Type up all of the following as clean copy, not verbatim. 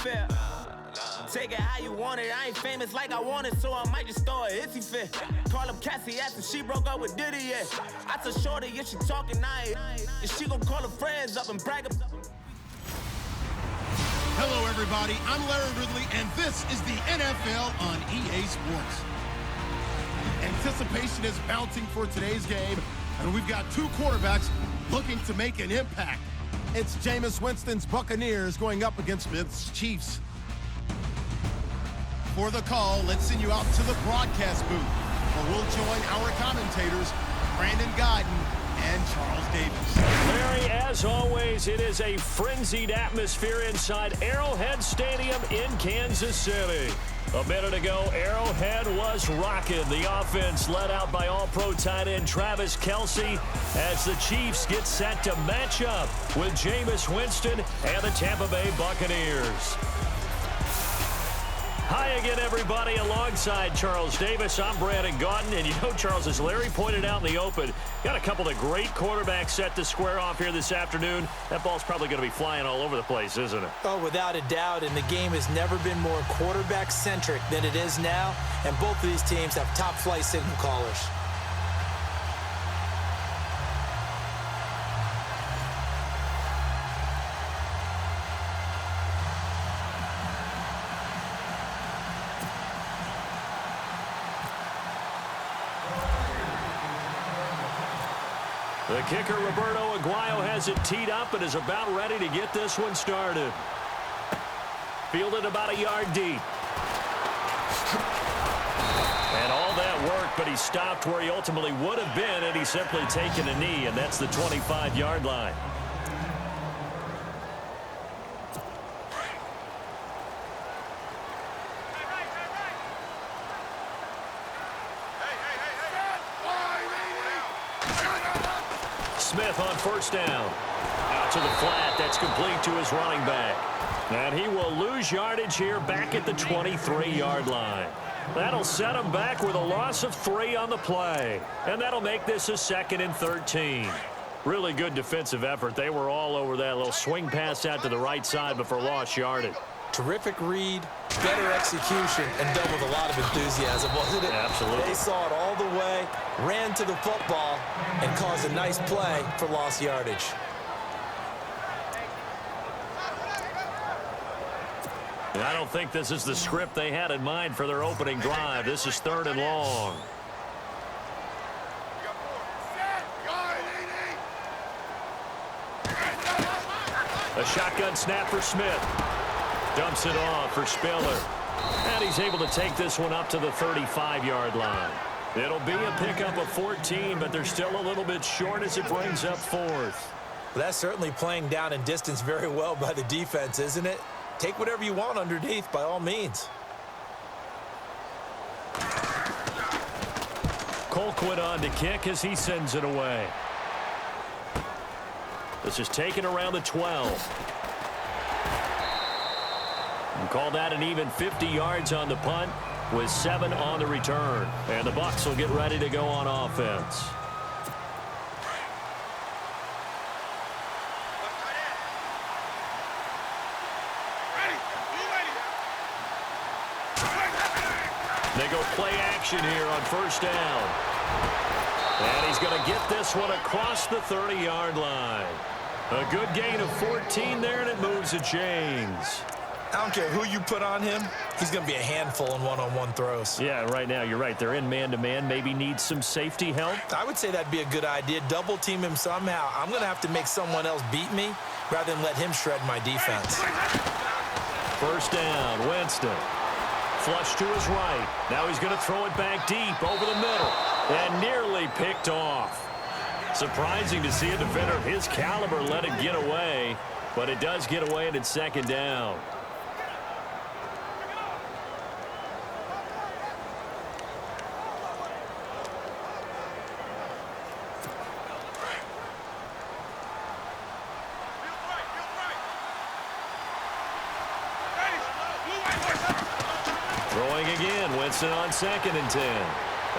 feel. Take it how you want it. I ain't famous like I want it, so I might just throw a iffy fit. Call up Cassie after she broke up with Diddy, yeah. I told Shorty if she talking, and she gon' call her friends up and brag up. Hello, everybody. I'm Larry Ridley, and this is the NFL on EA Sports. Anticipation is mounting for today's game, and we've got two quarterbacks looking to make an impact. It's Jameis Winston's Buccaneers going up against Smith's Chiefs. For the call, let's send you out to the broadcast booth, where we'll join our commentators, Brandon Guyton and Charles Davis. Larry, as always, it is a frenzied atmosphere inside Arrowhead Stadium in Kansas City. A minute ago, Arrowhead was rocking. The offense led out by all-pro tight end Travis Kelce as the Chiefs get set to match up with Jameis Winston and the Tampa Bay Buccaneers. Hi again, everybody. Alongside Charles Davis, I'm Brandon Guyton. And you know, Charles, as Larry pointed out in the open, got a couple of great quarterbacks set to square off here this afternoon. That ball's probably going to be flying all over the place, isn't it? Oh, without a doubt. And the game has never been more quarterback-centric than it is now. And both of these teams have top-flight signal callers. The kicker, Roberto Aguayo, has it teed up and is about ready to get this one started. Fielded about a yard deep. And all that work, but he stopped where he ultimately would have been had he simply taken a knee, and that's the 25-yard line. Smith on first down. Out to the flat. That's complete to his running back. And he will lose yardage here back at the 23-yard line. That'll set him back with a loss of 3 on the play. And that'll make this a 2nd and 13. Really good defensive effort. They were all over that little swing pass out to the right side, but for lost yardage. Terrific read, better execution, and done with a lot of enthusiasm, wasn't it? Absolutely. They saw it all the way, ran to the football, and caused a nice play for lost yardage. I don't think this is the script they had in mind for their opening drive. This is 3rd and long. A shotgun snap for Smith. Dumps it off for Spiller. And he's able to take this one up to the 35-yard line. It'll be a pickup of 14, but they're still a little bit short as it brings up 4th. Well, that's certainly playing down in distance very well by the defense, isn't it? Take whatever you want underneath, by all means. Colquitt on to kick as he sends it away. This is taken around the 12. And call that an even 50 yards on the punt with 7 on the return. And the Bucs will get ready to go on offense. They go play action here on first down. And he's going to get this one across the 30-yard line. A good gain of 14 there, and it moves the chains. I don't care who you put on him. He's going to be a handful in one-on-one throws. Yeah, right now, you're right. They're in man-to-man. Maybe need some safety help. I would say that'd be a good idea. Double team him somehow. I'm going to have to make someone else beat me rather than let him shred my defense. First down, Winston. Flush to his right. Now he's going to throw it back deep over the middle. And nearly picked off. Surprising to see a defender of his caliber let it get away. But it does get away, and it's 2nd down. Throwing again, Winston on 2nd and 10.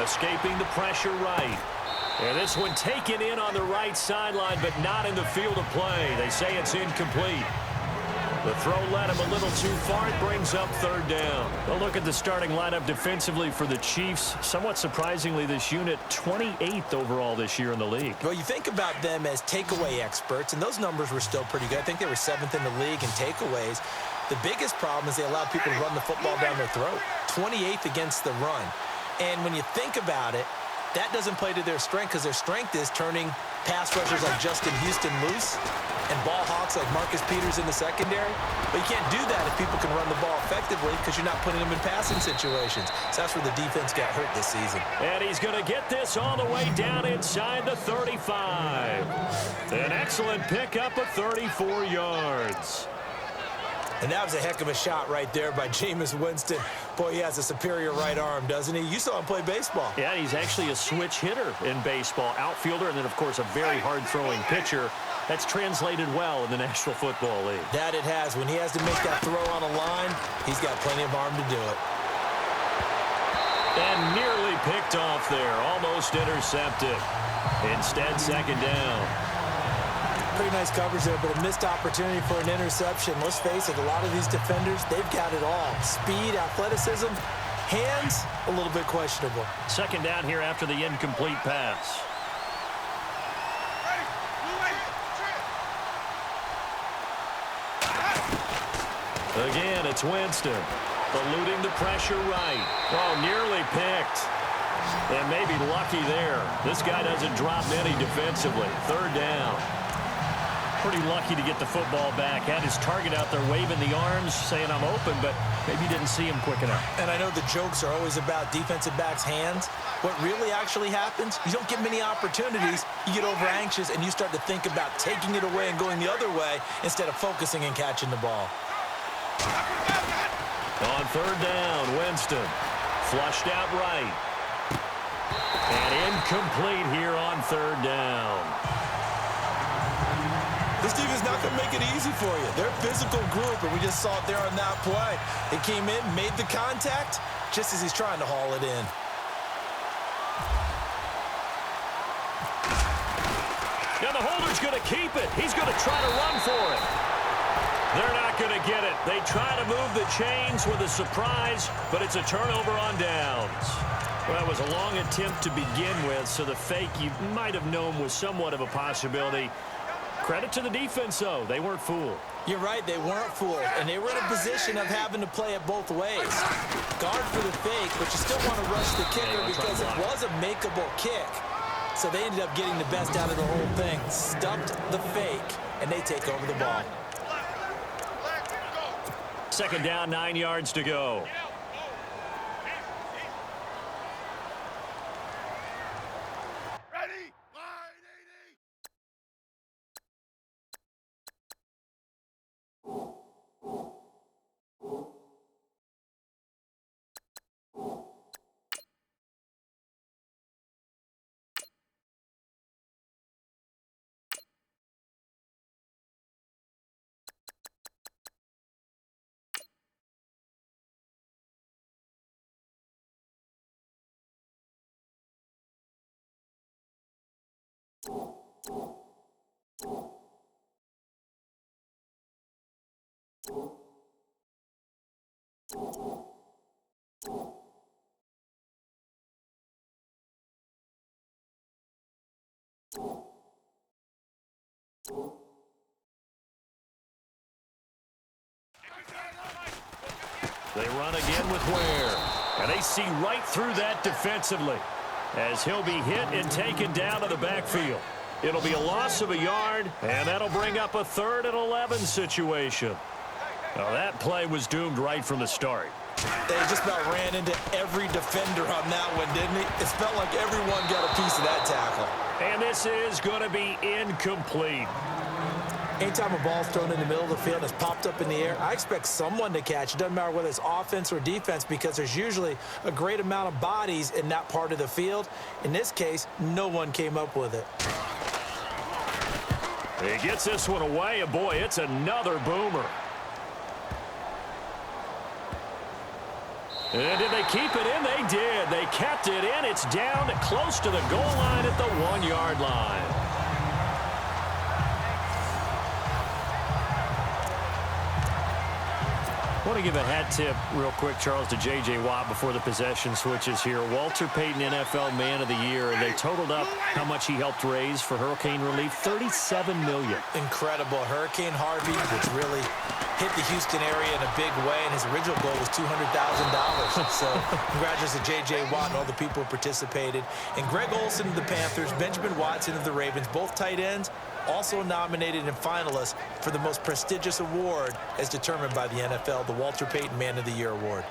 Escaping the pressure right. And this one taken in on the right sideline, but not in the field of play. They say it's incomplete. The throw led him a little too far. It brings up third down. A look at the starting lineup defensively for the Chiefs. Somewhat surprisingly, this unit 28th overall this year in the league. Well, you think about them as takeaway experts, and those numbers were still pretty good. I think they were 7th in the league in takeaways. The biggest problem is they allow people to run the football down their throat. 28th against the run. And when you think about it, that doesn't play to their strength because their strength is turning pass rushers like Justin Houston loose and ball hawks like Marcus Peters in the secondary. But you can't do that if people can run the ball effectively because you're not putting them in passing situations. So that's where the defense got hurt this season. And he's going to get this all the way down inside the 35. An excellent pickup of 34 yards. And that was a heck of a shot right there by Jameis Winston. Boy, he has a superior right arm, doesn't he? You saw him play baseball. Yeah, he's actually a switch hitter in baseball. Outfielder, and then, of course, a very hard-throwing pitcher. That's translated well in the National Football League. That it has. When he has to make that throw on a line, he's got plenty of arm to do it. And nearly picked off there. Almost intercepted. Instead, second down. Pretty nice coverage there, but a missed opportunity for an interception. Let's face it, a lot of these defenders, they've got it all. Speed, athleticism, hands, a little bit questionable. Second down here after the incomplete pass. Again, it's Winston. Eluding the pressure right. Oh, nearly picked. And maybe lucky there. This guy doesn't drop any defensively. Third down. Pretty lucky to get the football back. Had his target out there waving the arms, saying I'm open, but maybe didn't see him quick enough. And I know the jokes are always about defensive backs' hands. What really actually happens, you don't get many opportunities. You get over anxious, and you start to think about taking it away and going the other way instead of focusing and catching the ball. On third down, Winston. Flushed out right. And incomplete here on third down. This team is not going to make it easy for you. They're a physical group, and we just saw it there on that play. They came in, made the contact, just as he's trying to haul it in. Now the holder's going to keep it. He's going to try to run for it. They're not going to get it. They try to move the chains with a surprise, but it's a turnover on downs. Well, that was a long attempt to begin with, so the fake you might have known was somewhat of a possibility. Credit to the defense, though. They weren't fooled. You're right. They weren't fooled, and they were in a position of having to play it both ways. Guard for the fake, but you still want to rush the kicker because it was a makeable kick. So they ended up getting the best out of the whole thing. Stuffed the fake, and they take over the ball. Second down, 9 yards to go. They run again with Ware. And they see right through that defensively as he'll be hit and taken down to the backfield. It'll be a loss of a yard, and that'll bring up a 3rd and 11 situation. Now, that play was doomed right from the start. They just about ran into every defender on that one, didn't he? It felt like everyone got a piece of that tackle. And this is going to be incomplete. Anytime a ball's thrown in the middle of the field and it's popped up in the air, I expect someone to catch. It doesn't matter whether it's offense or defense because there's usually a great amount of bodies in that part of the field. In this case, no one came up with it. He gets this one away, and boy, it's another boomer. And did they keep it in? They did. They kept it in. It's down close to the goal line at the 1-yard line. want to give a hat tip real quick, Charles, to J.J. Watt before the possession switches here. Walter Payton, NFL Man of the Year, and they totaled up how much he helped raise for hurricane relief, $37 million. Incredible. Hurricane Harvey, which really hit the Houston area in a big way, and his original goal was $200,000. So congratulations to J.J. Watt and all the people who participated. And Greg Olsen of the Panthers, Benjamin Watson of the Ravens, both tight ends, also nominated and finalists for the most prestigious award as determined by the NFL, the Walter Payton Man of the Year Award.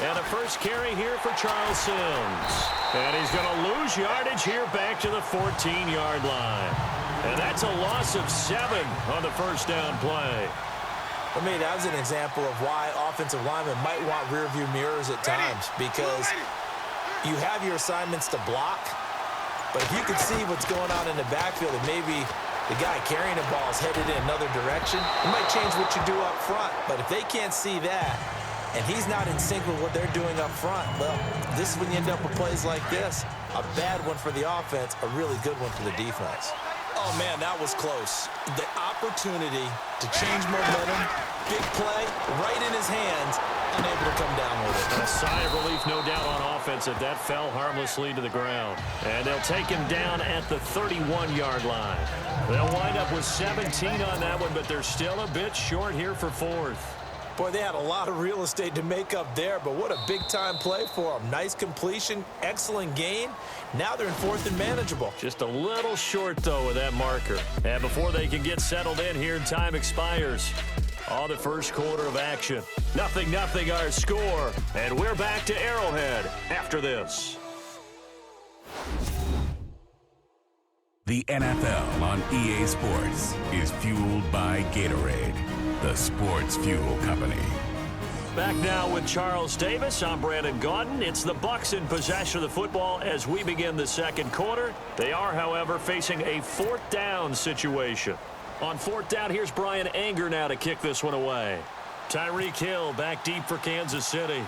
And a first carry here for Charles Sims. And he's going to lose yardage here back to the 14-yard line. And that's a loss of 7 on the first down play. For me, that was an example of why offensive linemen might want rearview mirrors at times, because you have your assignments to block, but if you could see what's going on in the backfield and maybe the guy carrying the ball is headed in another direction, it might change what you do up front. But if they can't see that, and he's not in sync with what they're doing up front, well, this is when you end up with plays like this. A bad one for the offense, a really good one for the defense. Oh, man, that was close. The opportunity to change momentum, big play, right in his hands, unable to come down with it. A sigh of relief, no doubt, on offense if that fell harmlessly to the ground. And they'll take him down at the 31-yard line. They'll wind up with 17 on that one, but they're still a bit short here for fourth. Boy, they had a lot of real estate to make up there, but what a big-time play for them. Nice completion, excellent gain. Now they're in fourth and manageable. Just a little short, though, with that marker. And before they can get settled in here, time expires. On the first quarter of action. 0-0 our score. And we're back to Arrowhead after this. The NFL on EA Sports is fueled by Gatorade, the sports fuel company. Back now with Charles Davis. I'm Brandon Gaudin. It's the Bucs in possession of the football as we begin the second quarter. They are, however, facing a fourth down situation. On fourth down, here's Brian Anger now to kick this one away. Tyreek Hill back deep for Kansas City.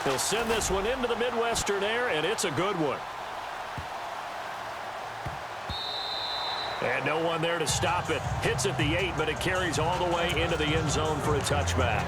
He'll send this one into the Midwestern air, and it's a good one. And no one there to stop it. Hits at the 8, but it carries all the way into the end zone for a touchback.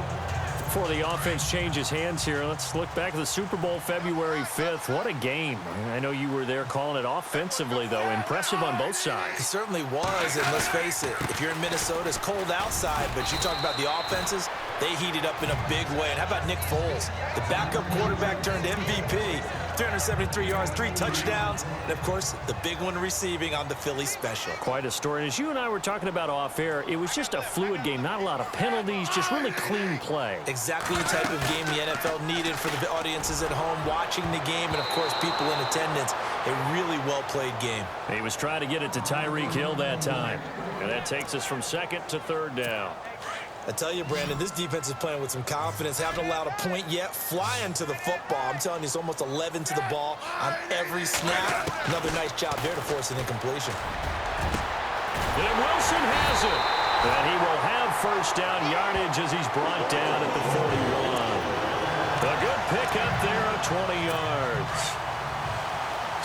Before the offense changes hands here, let's look back at the Super Bowl February 5th. What a game. I know you were there calling it offensively, though. Impressive on both sides. It certainly was, and let's face it, if you're in Minnesota, it's cold outside, but you talk about the offenses, they heated up in a big way. And how about Nick Foles? The backup quarterback turned MVP. 373 yards, 3 touchdowns, and, of course, the big one receiving on the Philly special. Quite a story. And as you and I were talking about off air, it was just a fluid game. Not a lot of penalties, just really clean play. Exactly the type of game the NFL needed for the audiences at home watching the game and, of course, people in attendance. A really well-played game. He was trying to get it to Tyreek Hill that time. And that takes us from second to third down. I tell you, Brandon, this defense is playing with some confidence. Haven't allowed a point yet. Flying to the football. I'm telling you, it's almost 11 to the ball on every snap. Another nice job there to force an incompletion. And Wilson has it. And he will have first down yardage as he's brought down at the 41. A good pickup there of 20 yards.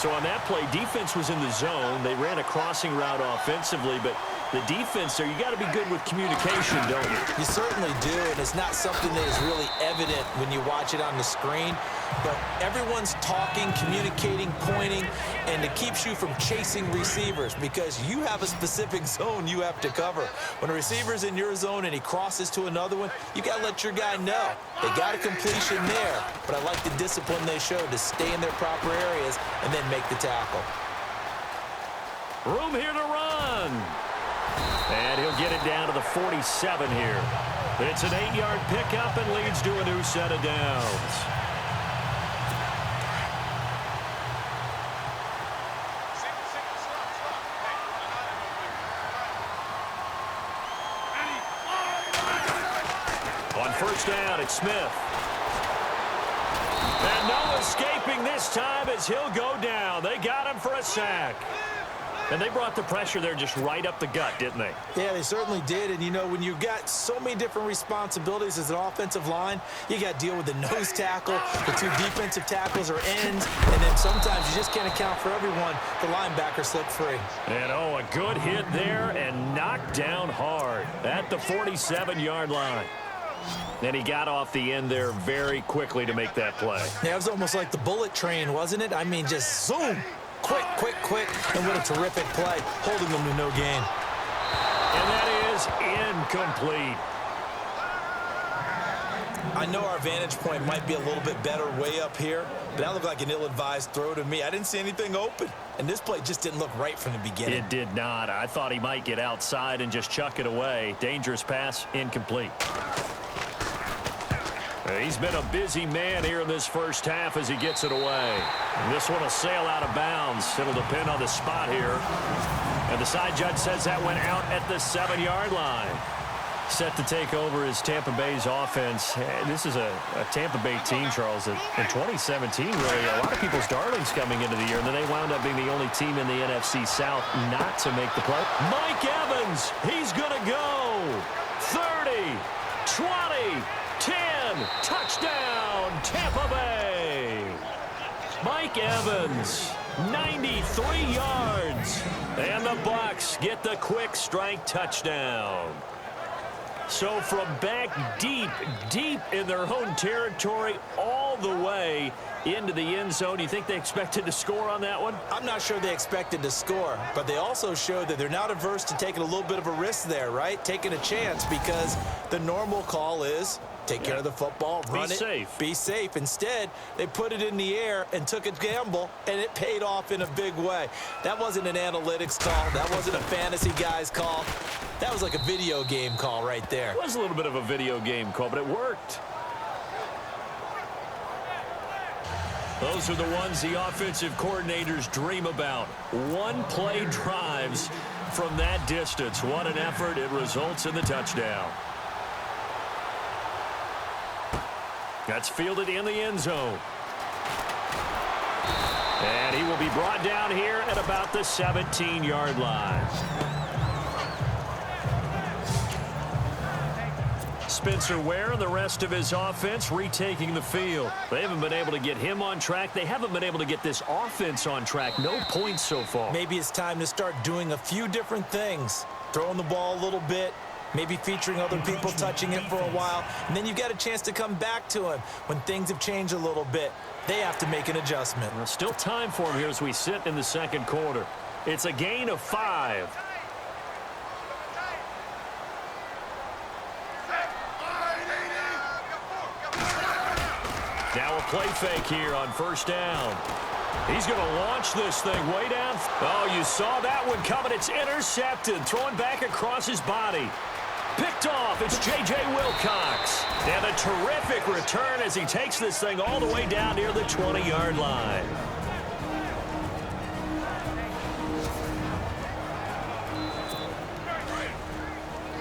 So on that play, defense was in the zone. They ran a crossing route offensively, but the defense there, you got to be good with communication, don't you? You certainly do, and it's not something that is really evident when you watch it on the screen. But everyone's talking, communicating, pointing, and it keeps you from chasing receivers because you have a specific zone you have to cover. When a receiver's in your zone and he crosses to another one, you got to let your guy know. They got a completion there, but I like the discipline they showed to stay in their proper areas and then make the tackle. Room here to run. And he'll get it down to the 47 here. It's an 8-yard pickup and leads to a new set of downs. On first down, it's Smith. And no escaping this time as he'll go down. They got him for a sack. And they brought the pressure there just right up the gut, didn't they? Yeah, they certainly did. And, you know, when you've got so many different responsibilities as an offensive line, you got to deal with the nose tackle, the two defensive tackles or ends, and then sometimes you just can't account for everyone. The linebacker slipped free. And, oh, a good hit there and knocked down hard at the 47-yard line. And he got off the end there very quickly to make that play. Yeah, it was almost like the bullet train, wasn't it? I mean, just zoom. Quick, quick, quick, and what a terrific play, holding them to no gain. And that is incomplete. I know our vantage point might be a little bit better way up here, but that looked like an ill-advised throw to me. I didn't see anything open, and this play just didn't look right from the beginning. It did not. I thought he might get outside and just chuck it away. Dangerous pass, incomplete. He's been a busy man here in this first half as he gets it away. And this one will sail out of bounds. It'll depend on the spot here. And the side judge says that went out at the 7-yard line. Set to take over is Tampa Bay's offense. This is a Tampa Bay team, Charles, that in 2017, really, a lot of people's darlings coming into the year, and then they wound up being the only team in the NFC South not to make the play. Mike Evans, he's going to go. 30, 20, 10, touchdown, Tampa Bay. Mike Evans, 93 yards. And the Bucs get the quick strike touchdown. So from back deep, deep in their own territory, all the way into the end zone. You think they expected to score on that one? I'm not sure they expected to score, but they also showed that they're not averse to taking a little bit of a risk there, right? Taking a chance, because the normal call is take care of the football, run it, be safe. Instead, they put it in the air and took a gamble, and it paid off in a big way. That wasn't an analytics call. That wasn't a fantasy guy's call. That was like a video game call right there. It was a little bit of a video game call, but it worked. Those are the ones the offensive coordinators dream about. One-play drives from that distance. What an effort. It results in the touchdown. That's fielded in the end zone. And he will be brought down here at about the 17-yard line. Spencer Ware and the rest of his offense retaking the field. They haven't been able to get him on track. They haven't been able to get this offense on track. No points so far. Maybe it's time to start doing a few different things. Throwing the ball a little bit. Maybe featuring other people touching it for a while. And then you've got a chance to come back to him when things have changed a little bit. They have to make an adjustment. Well, still time for him here as we sit in the second quarter. It's a gain of 5. Now a play fake here on first down. He's going to launch this thing way down. Oh, you saw that one coming. It's intercepted. Throwing back across his body. Picked off. It's J.J. Wilcox. And a terrific return as he takes this thing all the way down near the 20-yard line.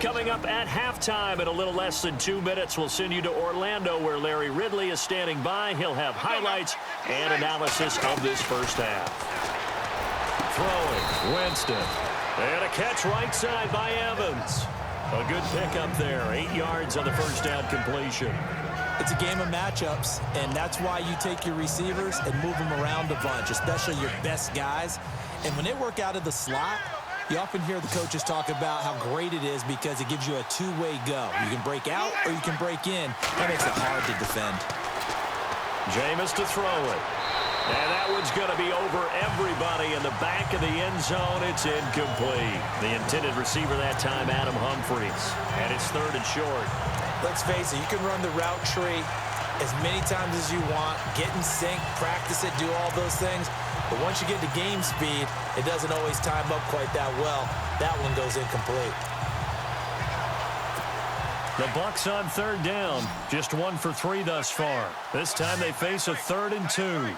Coming up at halftime in a little less than 2 minutes, we'll send you to Orlando where Larry Ridley is standing by. He'll have highlights and analysis of this first half. Throwing, Winston. And a catch right side by Evans. A good pickup there. 8 yards on the first down completion. It's a game of matchups, and that's why you take your receivers and move them around a bunch, especially your best guys. And when they work out of the slot, you often hear the coaches talk about how great it is because it gives you a two-way go. You can break out or you can break in. That makes it hard to defend. Jameis to throw it. And that one's going to be over everybody in the back of the end zone. It's incomplete. The intended receiver that time, Adam Humphries. And it's 3rd and short. Let's face it, you can run the route tree as many times as you want, get in sync, practice it, do all those things. But once you get to game speed, it doesn't always time up quite that well. That one goes incomplete. The Bucs on 3rd down. Just 1 for 3 thus far. This time they face a 3rd and 2.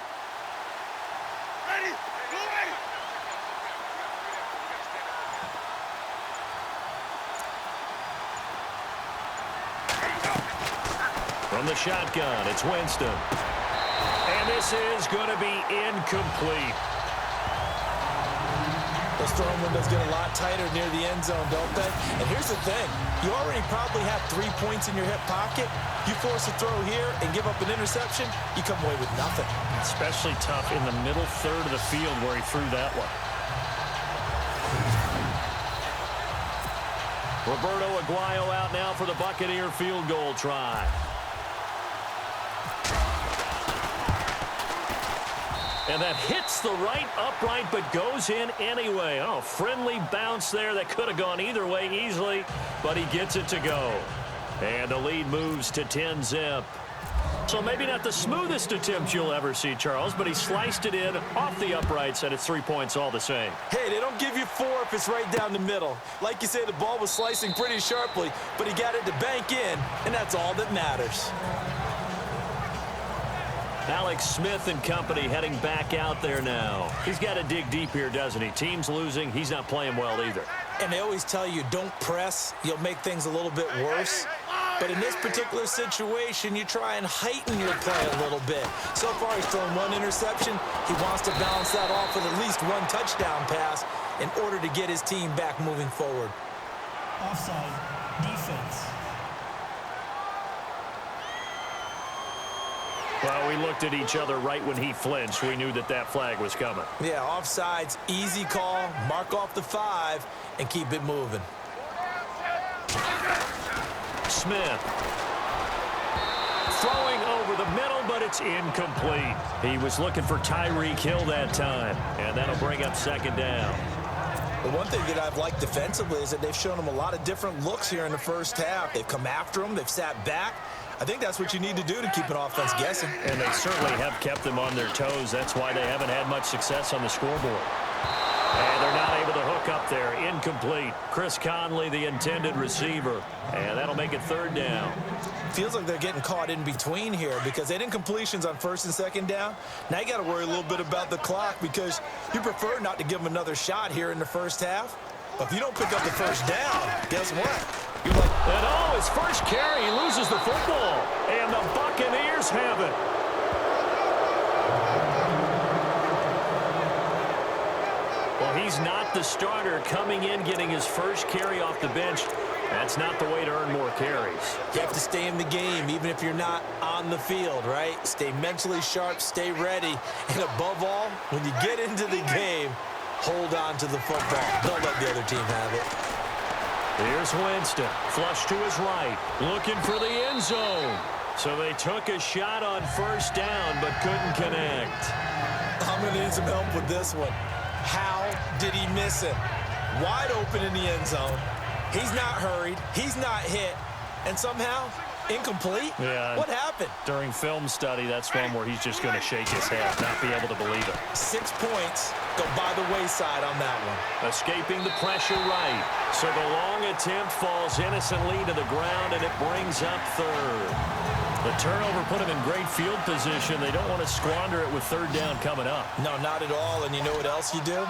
From the shotgun, it's Winston. And this is going to be incomplete. The Those throwing windows get a lot tighter near the end zone, don't they? And here's the thing. You already probably have 3 points in your hip pocket. You force a throw here and give up an interception, you come away with nothing. Especially tough in the middle third of the field where he threw that one. Roberto Aguayo out now for the Buccaneer field goal try. And that hits the right upright but goes in anyway. Oh, friendly bounce there that could have gone either way easily, but he gets it to go. And the lead moves to 10-zip. So maybe not the smoothest attempt you'll ever see, Charles, but he sliced it in off the uprights, and it's 3 points all the same. Hey, they don't give you 4 if it's right down the middle. Like you say, the ball was slicing pretty sharply, but he got it to bank in, and that's all that matters. Alex Smith and company heading back out there now. He's got to dig deep here, doesn't he? Team's losing. He's not playing well either. And they always tell you, don't press. You'll make things a little bit worse. But in this particular situation, you try and heighten your play a little bit. So far, he's thrown 1 interception. He wants to balance that off with at least 1 touchdown pass in order to get his team back moving forward. Offside, defense. Well, we looked at each other right when he flinched. We knew that that flag was coming. Yeah, offsides, easy call, mark off the 5, and keep it moving. Smith. Throwing over the middle, but it's incomplete. He was looking for Tyreek Hill that time, and that'll bring up 2nd down. The one thing that I've liked defensively is that they've shown him a lot of different looks here in the first half. They've come after him. They've sat back. I think that's what you need to do to keep an offense guessing. And they certainly have kept them on their toes. That's why they haven't had much success on the scoreboard. And they're not able to hook up there. Incomplete. Chris Conley, the intended receiver. And that'll make it 3rd down. Feels like they're getting caught in between here because they didn't completions on 1st and 2nd down. Now you got to worry a little bit about the clock because you prefer not to give them another shot here in the first half. But if you don't pick up the 1st down, guess what? You're like, and oh, his first carry, he loses the football. And the Buccaneers have it. Well, he's not the starter coming in, getting his first carry off the bench. That's not the way to earn more carries. You have to stay in the game, even if you're not on the field, right? Stay mentally sharp, stay ready. And above all, when you get into the game, hold on to the football. Don't let the other team have it. Here's Winston, flush to his right, looking for the end zone. So they took a shot on 1st down, but couldn't connect. I'm going to need some help with this one. How did he miss it? Wide open in the end zone. He's not hurried. He's not hit. And somehow, incomplete? Yeah. What happened? During film study, that's one where he's just going to shake his head, not be able to believe it. 6 points go by the wayside on that one. Escaping the pressure right. So the long attempt falls innocently to the ground, and it brings up 3rd. The turnover put him in great field position. They don't want to squander it with 3rd down coming up. No, not at all. And you know what else you do?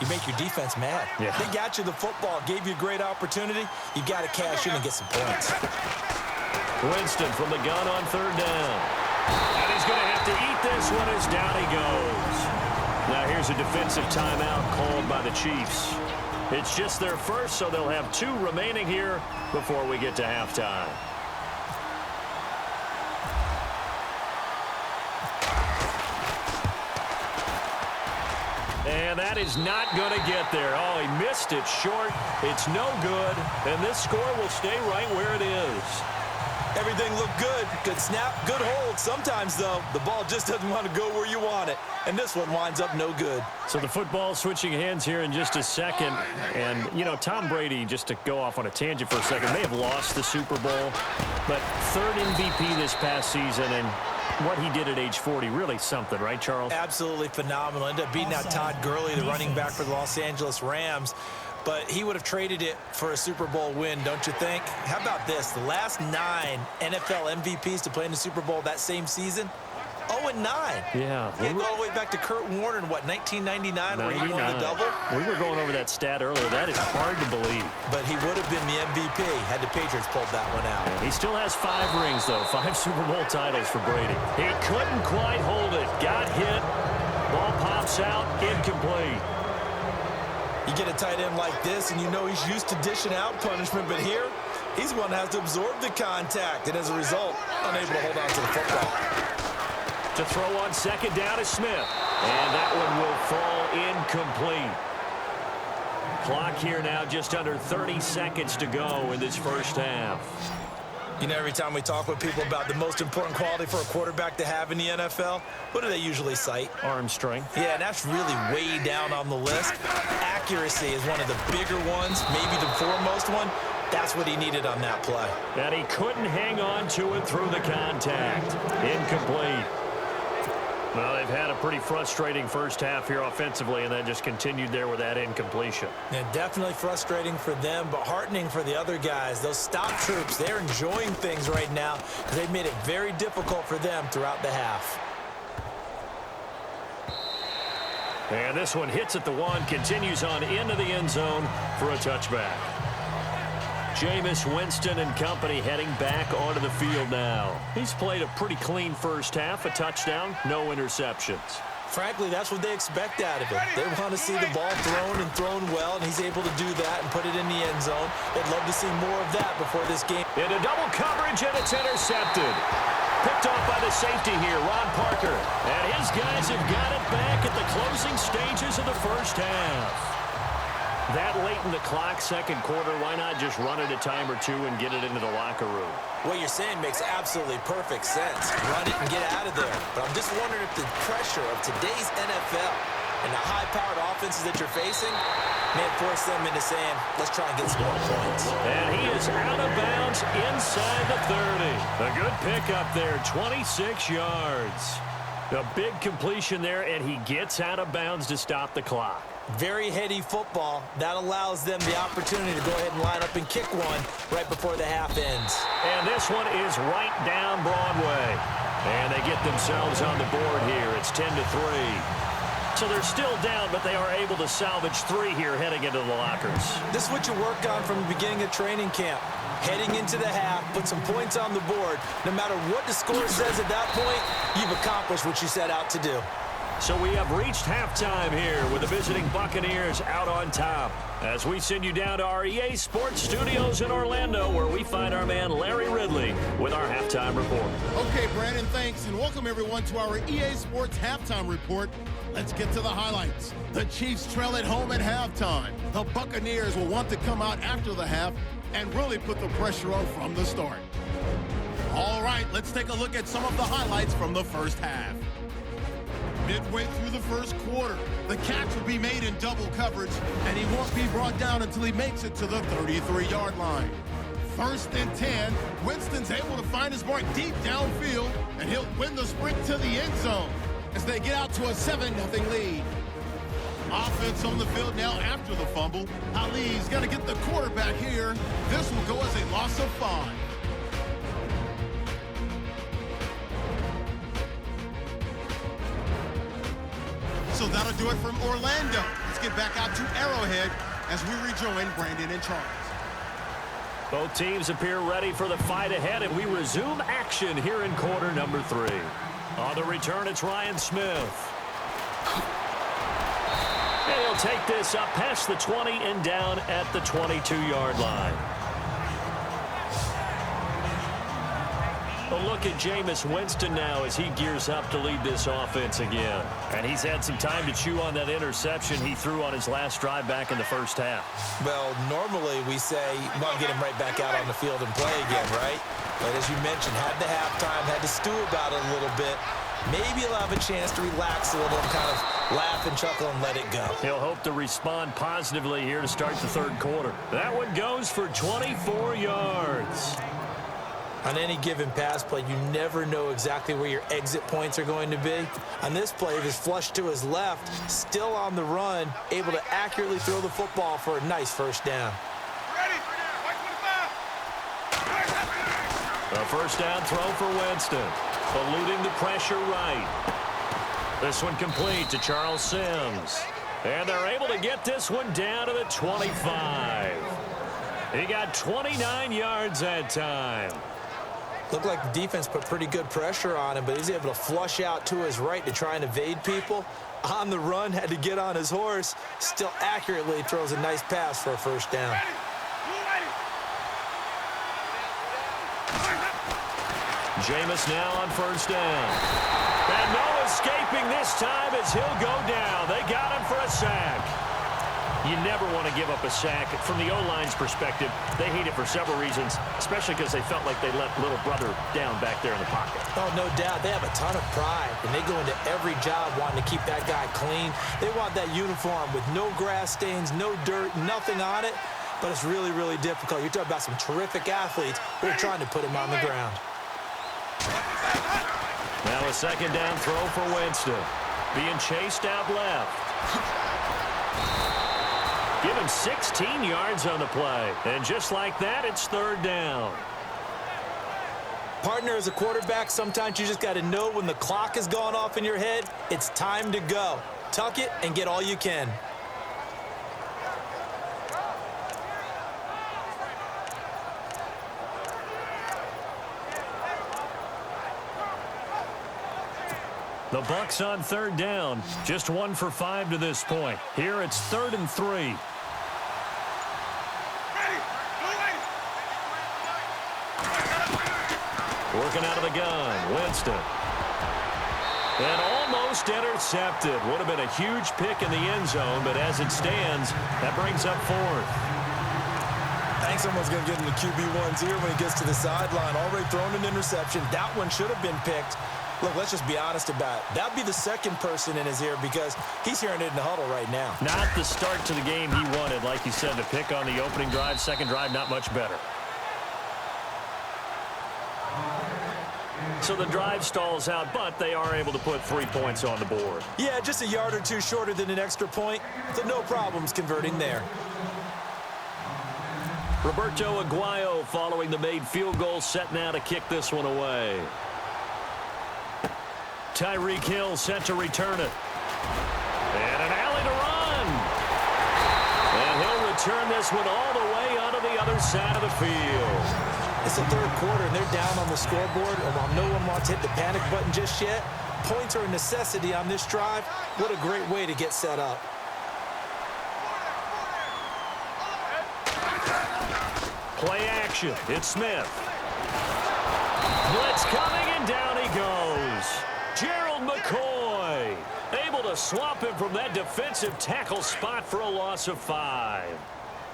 You make your defense mad. Yeah. They got you the football, gave you a great opportunity. You got to cash in and get some points. Winston from the gun on 3rd down. And he's going to have to eat this one as down he goes. Now here's a defensive timeout called by the Chiefs. It's just their first, so they'll have 2 remaining here before we get to halftime. And that is not going to get there. Oh, he missed it short. It's no good. And this score will stay right where it is. Everything looked good. Good snap, good hold. Sometimes, though, the ball just doesn't want to go where you want it. And this one winds up no good. So the football switching hands here in just a second. And, you know, Tom Brady, just to go off on a tangent for a second, may have lost the Super Bowl. But 3rd MVP this past season, and what he did at age 40, really something, right, Charles? Absolutely phenomenal. Ended up beating out Todd Gurley, the running back for the Los Angeles Rams. But he would have traded it for a Super Bowl win, don't you think? How about this? The last 9 NFL MVPs to play in the Super Bowl that same season, 0-9. Yeah. You go all the way back to Kurt Warner in, what, 1999, where he won the double? We were going over that stat earlier. That is hard to believe. But he would have been the MVP had the Patriots pulled that one out. He still has 5 rings, though. 5 Super Bowl titles for Brady. He couldn't quite hold it. Got hit. Ball pops out. Incomplete. You get a tight end like this, and you know he's used to dishing out punishment, but here, he's one that has to absorb the contact, and as a result, unable to hold on to the football. To throw on second down is Smith. And that one will fall incomplete. Clock here now just under 30 seconds to go in this first half. You know, every time we talk with people about the most important quality for a quarterback to have in the NFL, what do they usually cite? Arm strength. Yeah, and that's really way down on the list. Accuracy is one of the bigger ones, maybe the foremost one. That's what he needed on that play. And he couldn't hang on to it through the contact. Incomplete. Well, they've had a pretty frustrating first half here offensively, and that just continued there with that incompletion. Yeah, definitely frustrating for them, but heartening for the other guys. Those stop troops, they're enjoying things right now because they've made it very difficult for them throughout the half. And this one hits at the 1, continues on into the end zone for a touchback. Jameis Winston and company heading back onto the field now. He's played a pretty clean first half, a touchdown, no interceptions. Frankly, that's what they expect out of him. They want to see the ball thrown and thrown well, and he's able to do that and put it in the end zone. They'd love to see more of that before this game. Into double coverage, and it's intercepted. Picked off by the safety here, Ron Parker. And his guys have got it back at the closing stages of the first half. That late in the clock, second quarter, why not just run it a time or two and get it into the locker room? What you're saying makes absolutely perfect sense. Run it and get out of there. But I'm just wondering if the pressure of today's NFL and the high-powered offenses that you're facing may force them into saying, let's try and get some more points. And he is out of bounds inside the 30. A good pickup there, 26 yards. A big completion there, and he gets out of bounds to stop the clock. Very heady football. That allows them the opportunity to go ahead and line up and kick one right before the half ends. And this one is right down Broadway. And they get themselves on the board here. It's 10-3. So they're still down, but they are able to salvage 3 here heading into the lockers. This is what you work on from the beginning of training camp. Heading into the half, put some points on the board. No matter what the score says at that point, you've accomplished what you set out to do. So we have reached halftime here with the visiting Buccaneers out on top. As we send you down to our EA Sports Studios in Orlando, where we find our man Larry Ridley with our halftime report. Okay, Brandon, thanks, and welcome everyone to our EA Sports halftime report. Let's get to the highlights. The Chiefs trail at home at halftime. The Buccaneers will want to come out after the half and really put the pressure on from the start. All right, let's take a look at some of the highlights from the first half. Midway through the first quarter, the catch will be made in double coverage, and he won't be brought down until he makes it to the 33-yard line. 1st and 10, Winston's able to find his mark deep downfield, and he'll win the sprint to the end zone as they get out to a 7-0 lead. Offense on the field now after the fumble. Ali's got to get the quarterback here. This will go as a loss of 5. So that'll do it from Orlando. Let's get back out to Arrowhead as we rejoin Brandon and Charles. Both teams appear ready for the fight ahead, and we resume action here in quarter number 3. On the return, it's Ryan Smith. And he'll take this up past the 20 and down at the 22-yard line. A look at Jameis Winston now as he gears up to lead this offense again. And he's had some time to chew on that interception he threw on his last drive back in the first half. Well, normally we say, well, get him right back out on the field and play again, right? But as you mentioned, had the halftime, had to stew about it a little bit. Maybe he'll have a chance to relax a little and kind of laugh and chuckle and let it go. He'll hope to respond positively here to start the third quarter. That one goes for 24 yards. On any given pass play, you never know exactly where your exit points are going to be. On this play, it was flushed to his left, still on the run, able to accurately throw the football for a nice first down. A first down throw for Winston, eluding the pressure right. This one complete to Charles Sims. And they're able to get this one down to the 25. He got 29 yards that time. Looked like the defense put pretty good pressure on him, but he's able to flush out to his right to try and evade people. On the run, had to get on his horse. Still accurately throws a nice pass for a first down. Jameis now on first down. And no escaping this time as he'll go down. They got him for a sack. You never want to give up a sack. From the O-line's perspective, they hate it for several reasons, especially because they felt like they let little brother down back there in the pocket. Oh, no doubt. They have a ton of pride, and they go into every job wanting to keep that guy clean. They want that uniform with no grass stains, no dirt, nothing on it, but it's really, really difficult. You're talking about some terrific athletes who are trying to put him on the ground. Now a second down throw for Winston. Being chased out left. Give him 16 yards on the play. And just like that, it's third down. Partner, as a quarterback, sometimes you just got to know when the clock has gone off in your head, it's time to go. Tuck it and get all you can. The Bucs on third down. Just 1 for 5 to this point. Here it's 3rd and 3. Working out of the gun, Winston. And almost intercepted. Would have been a huge pick in the end zone, but as it stands, that brings up 4th. I think someone's going to get in the QB1's ear when he gets to the sideline. Already thrown an interception. That one should have been picked. Look, let's just be honest about it. That'd be the second person in his ear because he's hearing it in the huddle right now. Not the start to the game he wanted. Like you said, the pick on the opening drive, second drive, not much better. So the drive stalls out, but they are able to put 3 points on the board. Yeah, just a yard or two shorter than an extra point, so no problems converting there. Roberto Aguayo following the made field goal, set now to kick this one away. Tyreek Hill set to return it. And an alley to run. And he'll return this one all the way onto the other side of the field. It's the third quarter, and they're down on the scoreboard. And while no one wants to hit the panic button just yet, points are a necessity on this drive. What a great way to get set up. Play action. It's Smith. Blitz coming, and down he goes. Gerald McCoy able to swamp him from that defensive tackle spot for a loss of 5.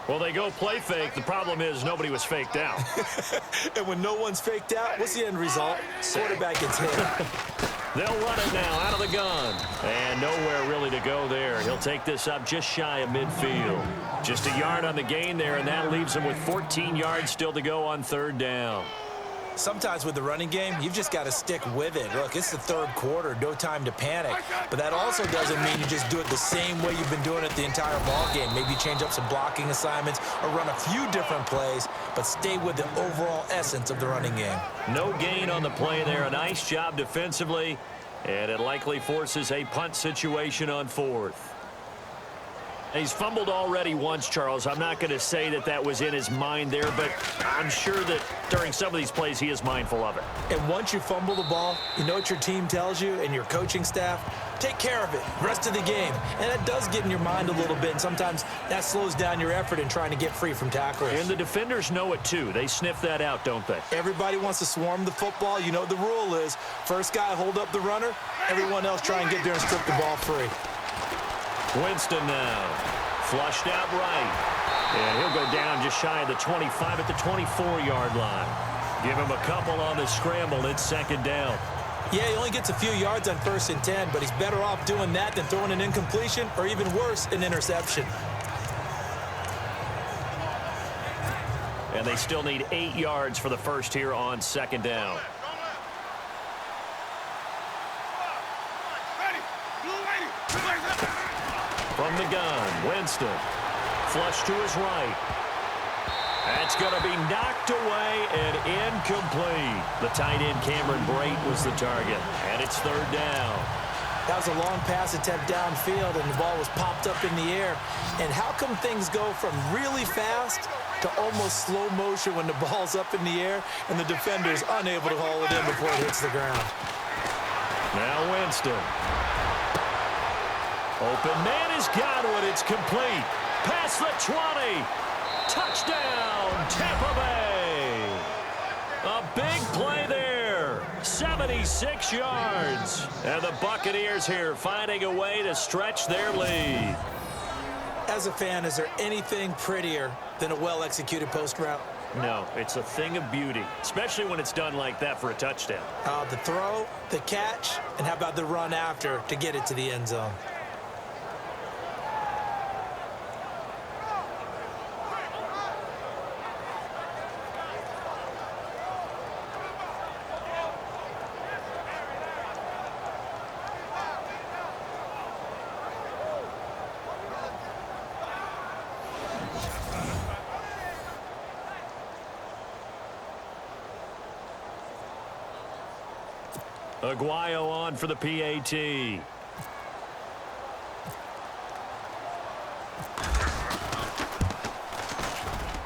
Well, they go play fake. The problem is nobody was faked out. And when no one's faked out, what's the end result? Quarterback gets hit. They'll run it now out of the gun. And nowhere really to go there. He'll take this up just shy of midfield. Just a yard on the gain there, and that leaves him with 14 yards still to go on third down. Sometimes with the running game, you've just got to stick with it. Look, it's the third quarter, no time to panic. But that also doesn't mean you just do it the same way you've been doing it the entire ball game. Maybe change up some blocking assignments or run a few different plays, but stay with the overall essence of the running game. No gain on the play there. A nice job defensively, and it likely forces a punt situation on 4th. He's fumbled already once, Charles. I'm not going to say that that was in his mind there, but I'm sure that during some of these plays he is mindful of it. And once you fumble the ball, you know what your team tells you and your coaching staff? Take care of it, rest of the game. And that does get in your mind a little bit, and sometimes that slows down your effort in trying to get free from tacklers. And the defenders know it too. They sniff that out, don't they? Everybody wants to swarm the football. You know what the rule is. First guy hold up the runner, everyone else try and get there and strip the ball free. Winston now, flushed out right. And he'll go down just shy of the 25 at the 24-yard line. Give him a couple on the scramble. It's second down. Yeah, he only gets a few yards on 1st and 10, but he's better off doing that than throwing an incompletion or even worse, an interception. And they still need 8 yards for the first here on second down. From the gun, Winston. Flush to his right. That's going to be knocked away and incomplete. The tight end, Cameron Brate, was the target. And it's third down. That was a long pass attempt downfield, and the ball was popped up in the air. And how come things go from really fast to almost slow motion when the ball's up in the air and the defender's unable to haul it in before it hits the ground. Now Winston. Open man has got it. It's complete. Past the 20. Touchdown, Tampa Bay. A big play there. 76 yards. And the Buccaneers here finding a way to stretch their lead. As a fan, is there anything prettier than a well-executed post route? No, it's a thing of beauty, especially when it's done like that for a touchdown. The throw, the catch, and how about the run after to get it to the end zone? Aguayo on for the PAT.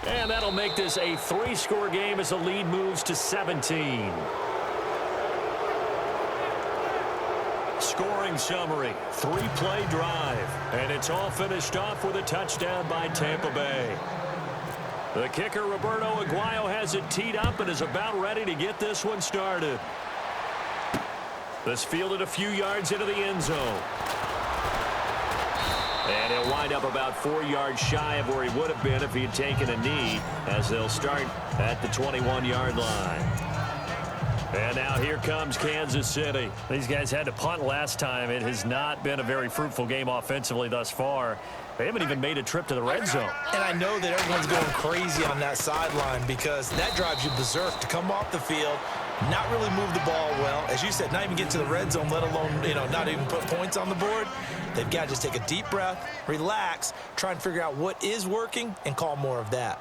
And that'll make this a 3-score game as the lead moves to 17. Scoring summary, 3-play drive. And it's all finished off with a touchdown by Tampa Bay. The kicker, Roberto Aguayo, has it teed up and is about ready to get this one started. This fielded a few yards into the end zone. And he'll wind up about 4 yards shy of where he would have been if he had taken a knee, as they'll start at the 21-yard line. And now here comes Kansas City. These guys had to punt last time. It has not been a very fruitful game offensively thus far. They haven't even made a trip to the red zone. And I know that everyone's going crazy on that sideline because that drives you berserk to come off the field, not really move the ball well. As you said, not even get to the red zone, let alone, not even put points on the board. They've got to just take a deep breath, relax, try and figure out what is working, and call more of that.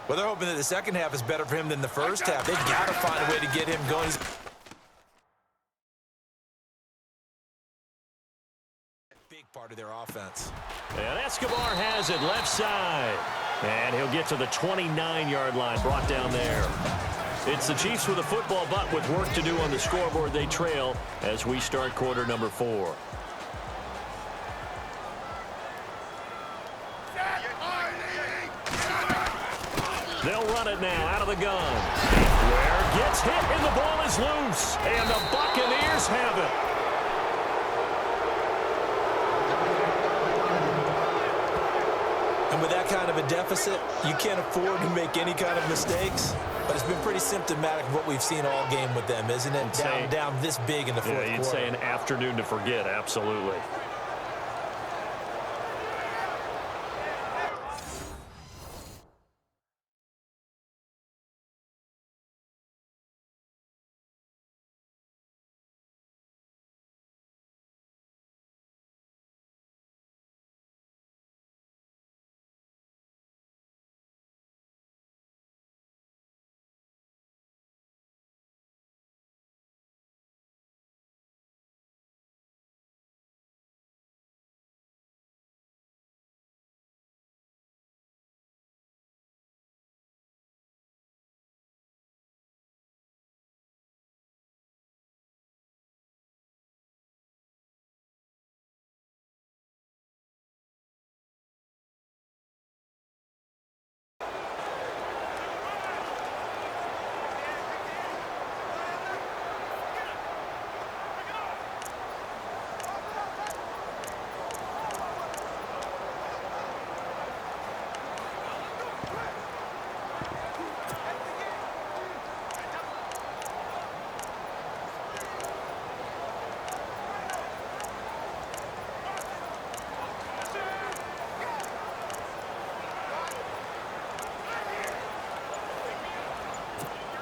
Well, they're hoping that the second half is better for him than the first half. They've got to find a way to get him going. Big part of their offense. And Escobar has it left side. And he'll get to the 29-yard line, brought down there. It's the Chiefs with a football, but with work to do on the scoreboard. They trail as we start quarter number 4. They'll run it now out of the gun. Ware gets hit and the ball is loose. And the Buccaneers have it. And with that kind of a deficit, you can't afford to make any kind of mistakes. But it's been pretty symptomatic of what we've seen all game with them, isn't it? Down this big in the fourth quarter. You'd say an afternoon to forget, absolutely.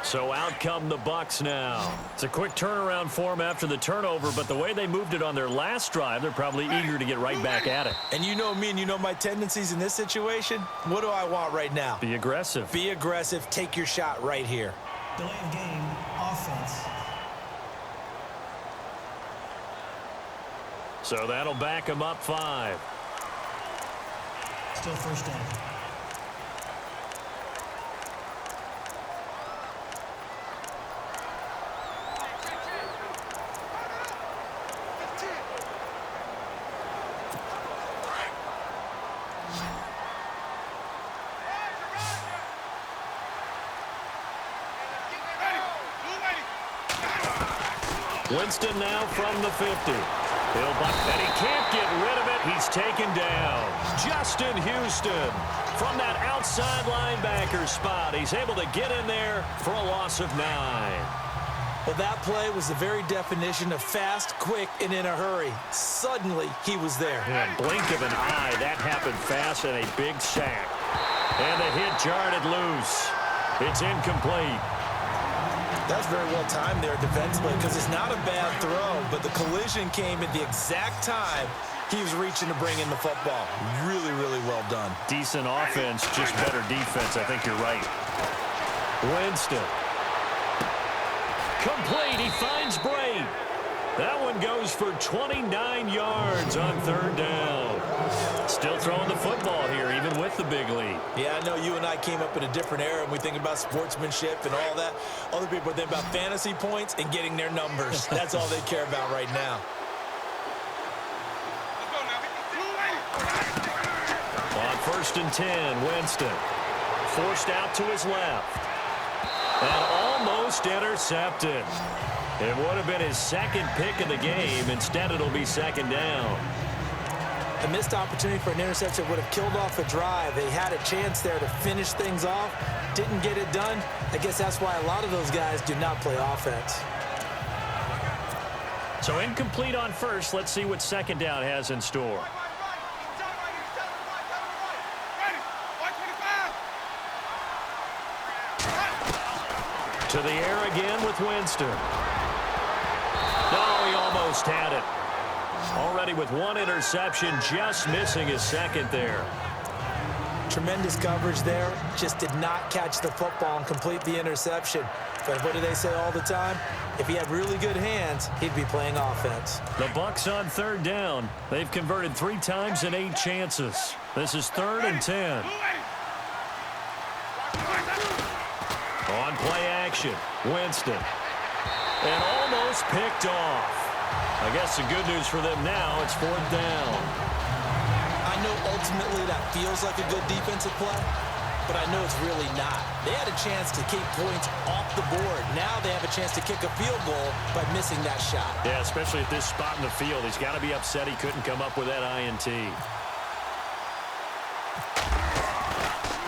So out come the Bucs now. It's a quick turnaround for them after the turnover, but the way they moved it on their last drive, they're probably eager to get right back at it. And you know me and you know my tendencies in this situation. What do I want right now? Be aggressive. Be aggressive. Take your shot right here. Delay of game, offense. So that'll back them up 5. Still first down. Winston now from the 50. And he can't get rid of it. He's taken down. Justin Houston from that outside linebacker spot. He's able to get in there for a loss of 9. Well, that play was the very definition of fast, quick, and in a hurry. Suddenly, he was there. In a blink of an eye, that happened fast and a big sack. And the hit jarred it loose. It's incomplete. That was very well timed there defensively because it's not a bad throw, but the collision came at the exact time he was reaching to bring in the football. Really, really well done. Decent offense, just better defense. I think you're right. Winston. Complete. He finds Braid. That one goes for 29 yards on 3rd down. Still throwing the football here, even with the big lead. Yeah, I know you and I came up in a different era, and we think about sportsmanship and all that. Other people are thinking about fantasy points and getting their numbers. That's all they care about right now. On 1st and 10, Winston. Forced out to his left. And almost intercepted. It would have been his 2nd pick of the game. Instead, it'll be 2nd down. A missed opportunity for an interception would have killed off a drive. They had a chance there to finish things off. Didn't get it done. I guess that's why a lot of those guys do not play offense. So incomplete on 1st. Let's see what 2nd down has in store. To the air again with Winston. No, he almost had it. Already with 1 interception, just missing his 2nd there. Tremendous coverage there. Just did not catch the football and complete the interception. But what do they say all the time? If he had really good hands, he'd be playing offense. The Bucs on 3rd down. They've converted 3 times in 8 chances. This is 3rd and 10. On play action, Winston. And almost picked off. I guess the good news for them now, it's 4th down. I know ultimately that feels like a good defensive play, but I know it's really not. They had a chance to keep points off the board. Now they have a chance to kick a field goal by missing that shot. Yeah, especially at this spot in the field. He's got to be upset he couldn't come up with that INT.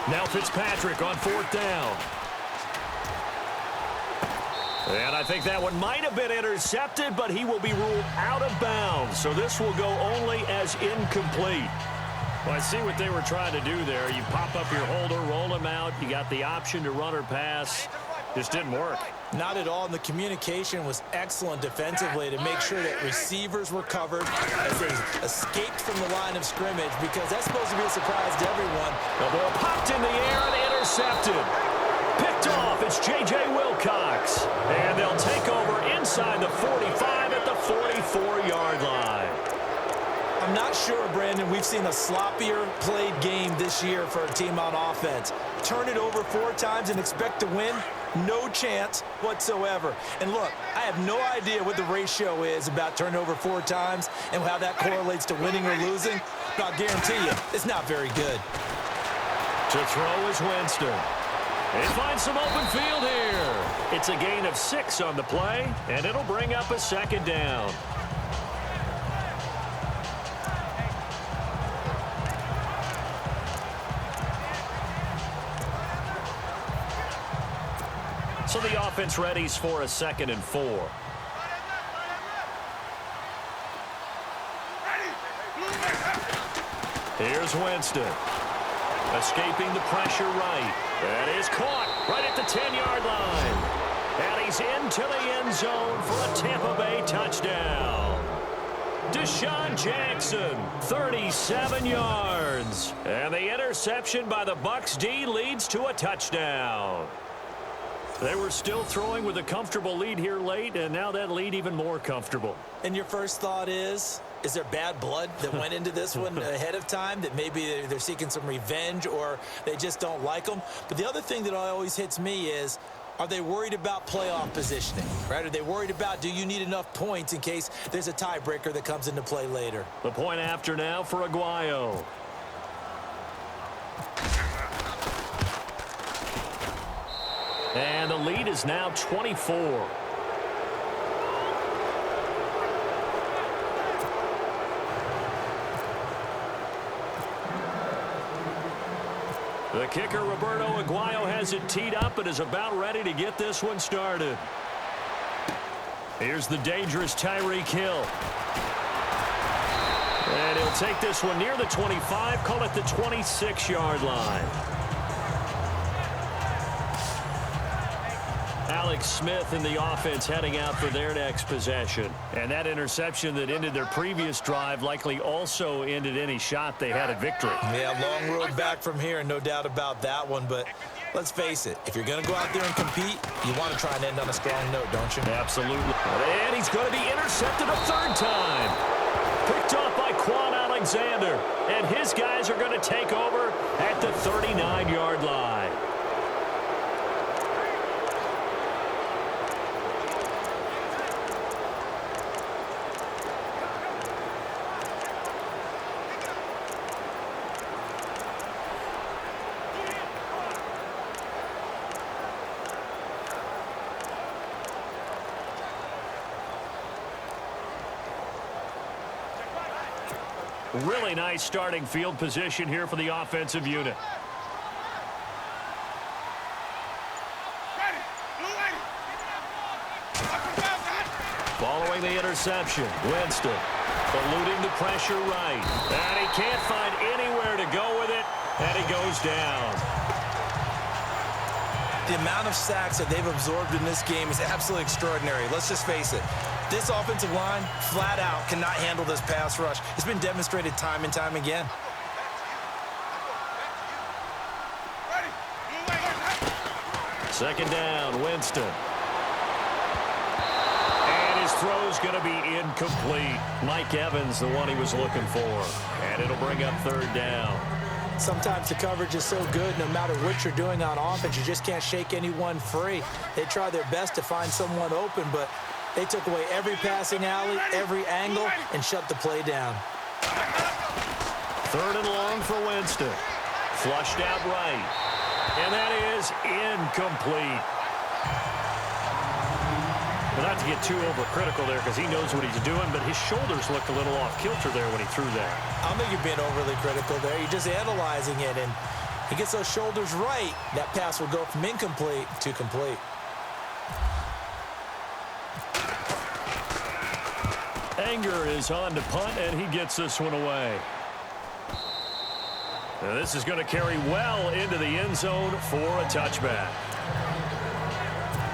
Now Fitzpatrick on 4th down. And I think that one might have been intercepted, but he will be ruled out of bounds. So this will go only as incomplete. Well, I see what they were trying to do there. You pop up your holder, roll him out. You got the option to run or pass. Just didn't work. Not at all, and the communication was excellent defensively to make sure that receivers were covered as they escaped from the line of scrimmage, because that's supposed to be a surprise to everyone. The ball popped in the air and intercepted. Picked off, it's J.J. Wilcox. And they'll take over inside the 45 at the 44-yard line. I'm not sure, Brandon, we've seen a sloppier played game this year for a team on offense. Turn it over 4 times and expect to win? No chance whatsoever. And look, I have no idea what the ratio is about turning over 4 times and how that correlates to winning or losing, but I'll guarantee you, it's not very good. To throw is Winston. He finds some open field here. It's a gain of 6 on the play, and it'll bring up a 2nd down. So the offense readies for a 2nd and 4. Here's Winston. Escaping the pressure right. And he's caught right at the 10-yard line. And he's into the end zone for a Tampa Bay touchdown. Deshaun Jackson, 37 yards. And the interception by the Bucs D leads to a touchdown. They were still throwing with a comfortable lead here late, and now that lead even more comfortable. And your first thought is there bad blood that went into this one ahead of time, that maybe they're seeking some revenge or they just don't like them? But the other thing that always hits me is, are they worried about playoff positioning, right? Are they worried about, do you need enough points in case there's a tiebreaker that comes into play later? The point after now for Aguayo. And the lead is now 24. Kicker Roberto Aguayo has it teed up and is about ready to get this one started. Here's the dangerous Tyreek Hill. And he'll take this one near the 25, call it the 26-yard line. Alex Smith in the offense heading out for their next possession. And that interception that ended their previous drive likely also ended any shot they had at victory. Yeah, long road back from here, no doubt about that one. But let's face it, if you're going to go out there and compete, you want to try and end on a strong note, don't you? Absolutely. And he's going to be intercepted a third time. Picked off by Quan Alexander. And his guys are going to take over at the 39-yard line. Really nice starting field position here for the offensive unit. Following the interception, Winston eluding the pressure right. And he can't find anywhere to go with it, and he goes down. The amount of sacks that they've absorbed in this game is absolutely extraordinary. Let's just face it. This offensive line, flat out, cannot handle this pass rush. It's been demonstrated time and time again. Second down, Winston. And his throw's going to be incomplete. Mike Evans, the one he was looking for. And it'll bring up third down. Sometimes the coverage is so good, no matter what you're doing on offense, you just can't shake anyone free. They try their best to find someone open, but they took away every passing alley, every angle, and shut the play down. Third and long for Winston. Flushed out right. And that is incomplete. Well, not to get too overcritical there because he knows what he's doing, but his shoulders looked a little off kilter there when he threw that. I don't think you're being overly critical there. You're just analyzing it, and he gets those shoulders right. That pass will go from incomplete to complete. Anger is on to punt, and he gets this one away. Now this is going to carry well into the end zone for a touchback.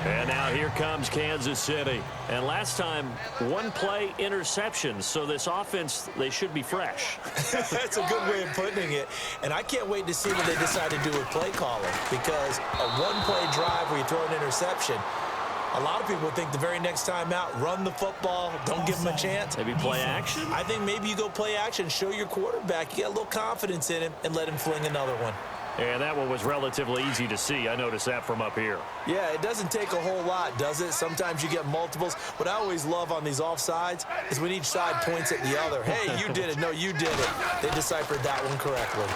And now here comes Kansas City. And last time, one play interception. So this offense, they should be fresh. That's a good way of putting it. And I can't wait to see what they decide to do with play calling. Because a one-play drive where you throw an interception, a lot of people think the very next time out, run the football, don't give them a chance. Maybe play action? I think maybe you go play action, show your quarterback, you got a little confidence in him, and let him fling another one. And that one was relatively easy to see. I noticed that from up here. Yeah, it doesn't take a whole lot, does it? Sometimes you get multiples. What I always love on these offsides is when each side points at the other. Hey, you did it. No, you did it. They deciphered that one correctly.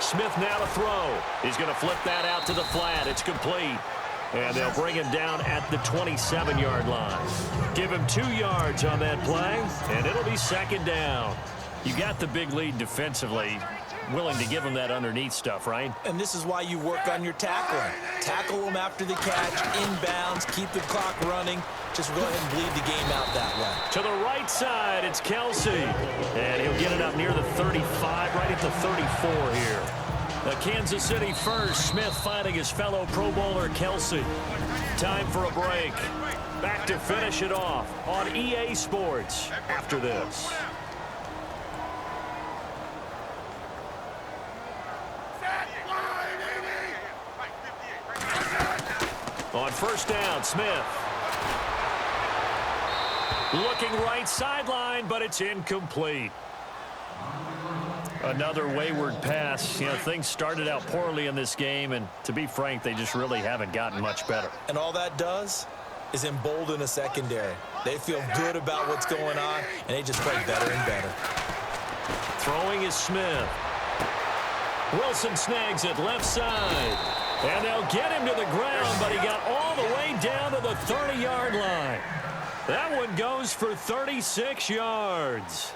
Smith now to throw. He's going to flip that out to the flat. It's complete. And they'll bring him down at the 27-yard line. Give him 2 yards on that play, and it'll be second down. You got the big lead defensively. Willing to give him that underneath stuff, right? And this is why you work on your tackling. Tackle them after the catch, inbounds, keep the clock running. Just go ahead and bleed the game out that way. To the right side, it's Kelsey. And he'll get it up near the 35, right at the 34 here. Kansas City first. Smith finding his fellow Pro Bowler Kelsey. Time for a break. Back to finish it off on EA Sports after this. On first down, Smith. Looking right sideline, but it's incomplete. Another wayward pass. You know, things started out poorly in this game, and to be frank, they just really haven't gotten much better. And all that does is embolden a secondary. They feel good about what's going on, and they just play better and better. Throwing is Smith. Wilson snags it left side. And they'll get him to the ground, but he got all the way down to the 30-yard line. That one goes for 36 yards.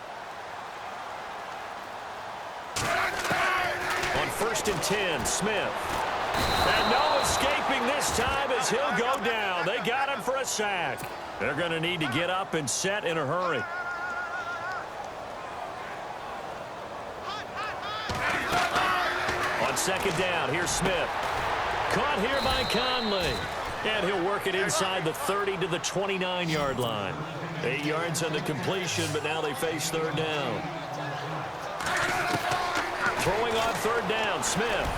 On 1st and 10. Smith. And no escaping this time as he'll go down. They got him for a sack. They're going to need to get up and set in a hurry. On 2nd down, here's Smith. Caught here by Conley. And he'll work it inside the 30 to the 29-yard line. 8 yards on the completion, but now they face 3rd down. Throwing on 3rd down, Smith.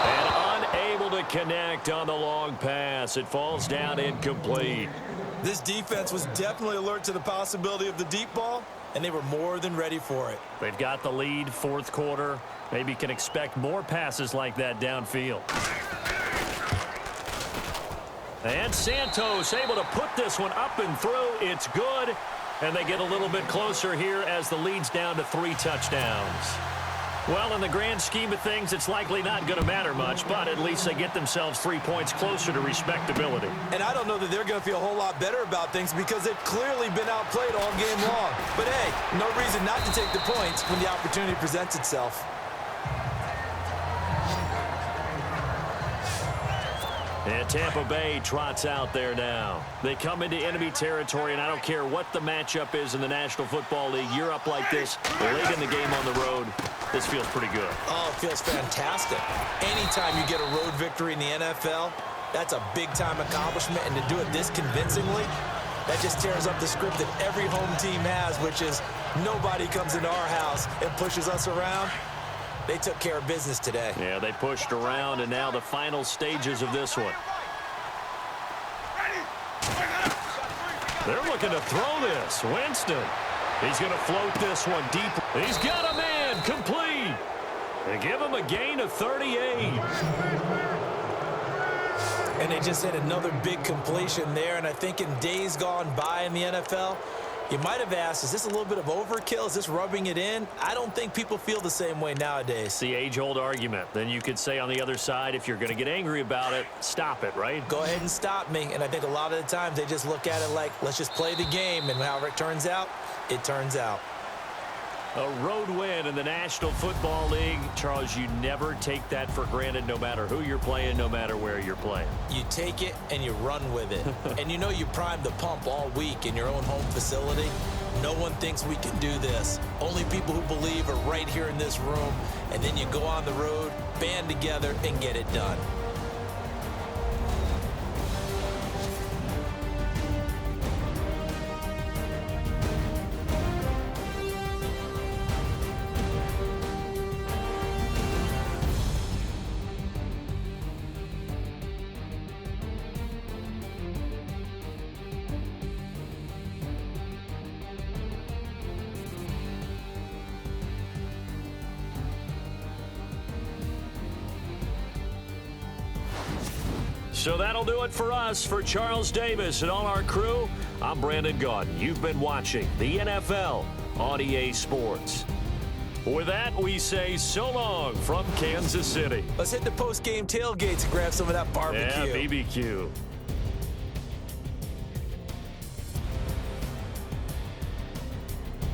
And unable to connect on the long pass. It falls down incomplete. This defense was definitely alert to the possibility of the deep ball, and they were more than ready for it. They've got the lead, 4th quarter. Maybe can expect more passes like that downfield. And Santos able to put this one up and through. It's good. And they get a little bit closer here as the lead's down to 3 touchdowns. Well, in the grand scheme of things, it's likely not going to matter much, but at least they get themselves 3 points closer to respectability. And I don't know that they're going to feel a whole lot better about things because they've clearly been outplayed all game long. But, hey, no reason not to take the points when the opportunity presents itself. And Tampa Bay trots out there now. They come into enemy territory, and I don't care what the matchup is in the National Football League. You're up like this late in the game on the road. This feels pretty good. Oh, it feels fantastic. Anytime you get a road victory in the NFL, that's a big-time accomplishment, and to do it this convincingly, that just tears up the script that every home team has, which is nobody comes into our house and pushes us around. They took care of business today. Yeah, they pushed around, and now the final stages of this one. They're looking to throw this. Winston. He's going to float this one deep. He's got a man complete. They give him a gain of 38. And they just had another big completion there. And I think in days gone by in the NFL, you might have asked, is this a little bit of overkill? Is this rubbing it in? I don't think people feel the same way nowadays. It's the age-old argument. Then you could say on the other side, if you're going to get angry about it, stop it, right? Go ahead and stop me. And I think a lot of the times they just look at it like, let's just play the game. And however it turns out, it turns out. A road win in the National Football League. Charles, you never take that for granted, no matter who you're playing, no matter where you're playing. You take it and you run with it. And you know you primed the pump all week in your own home facility. No one thinks we can do this. Only people who believe are right here in this room. And then you go on the road, band together, and get it done. So that'll do it for us. For Charles Davis and all our crew, I'm Brandon Gaudin. You've been watching the NFL on EA Sports. With that, we say so long from Kansas City. Let's hit the post-game tailgates and grab some of that barbecue. Yeah, BBQ.